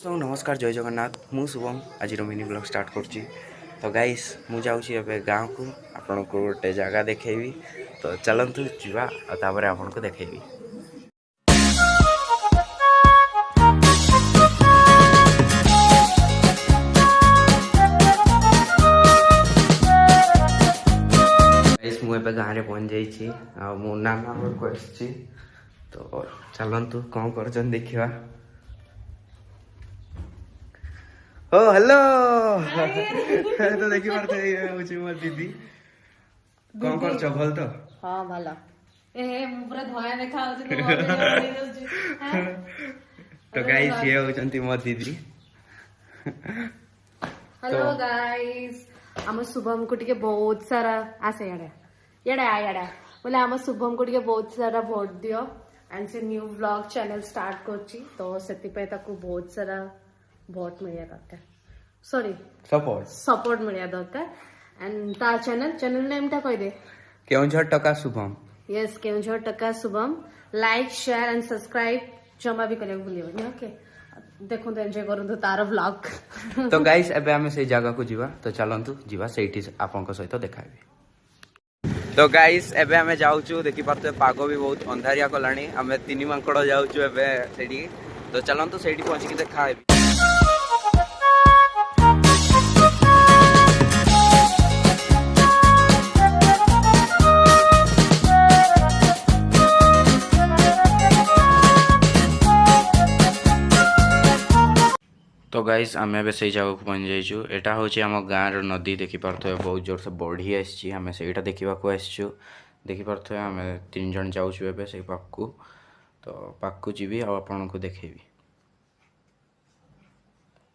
तो नमस्कार जय जगन्नाथ मु शुभम आज मिनी ब्लॉग स्टार्ट करची। तो गाइस मु जाऊँगी एवं गाँव को आपन को गोटे जगह देखेबी। तो चलतु जीवा और आपन को देखेबी। गाइस मु एबे गाँव रे पहुँच जाइछि आ मो नाना को आछि। तो चलतु कौन करछन देखिबा। ओ हेलो तो देखि पारते होची मोर दीदी कौन करछ भल तो। हां भला ए मु पूरा धया देखा होची तो तो गाइस ये होचंती मोर दीदी। हेलो गाइस हम शुभम को टिके बहुत सारा आसे याडा बोले हम शुभम को टिके बहुत सारा वोट दियो एंड से न्यू व्लॉग चैनल स्टार्ट करची। तो सेति पे ताको बहुत सारा वोट मिलिया दरकार सॉरी सपोर्ट मिलिया दरकार एंड ता चैनल नेम ता कहि दे केउंझर टका शुभम। यस केउंझर टका Shubham. Like share and subscribe जमा भी करे भूलियो ओके। देखो तो एंजॉय करंतु तार व्लॉग। तो गाइस एबे हमें से जगह को जीवा। तो चलंतु जीवा सेठी आपन को सहित देखाबी। तो गाइस एबे हमें जाउछु देखि पाते पागो भी बहुत अंधारिया कलानी हमें तीन मांकड़ जाउछु एबे सेठी। तो चलंतु सेठी पहुंची के देखाबी। तो गाइस आम ए से जगह को पहुँच जाइछु। एटा होची हम गाँव नदी देखि पारथो बहुत जोर से बढ़ी आसी। आम से देखा आसचु देखि पारथो आम तीन जन जाऊँ एबे से पाक को। तो पाक को जीवी आपन को देखेबी।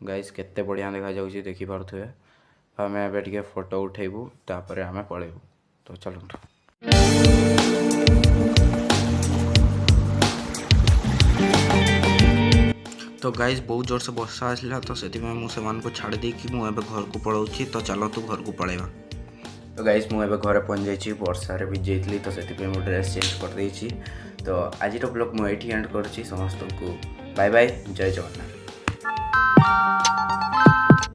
गाइस केते बढ़िया देखा जाउची देखि पारथो। आम एबे टिके फोटो उठेबू तापर आम पळेबू। तो चलंतु। तो गाइस बहुत जोर से वर्षा आसला तो से मुझे को छाड़ दे कि मुझे घर को पलाऊँ। तो चलो तू घर को पलैबा। तो गाइस मुझे घर पहुँच जाइए वर्षा रे भिज जाइली तो से ड्रेस चेंज कर देइछि। तो आज ब्लॉग मुझे एंड कर समस्त को बाय बाय जय जगन्नाथ।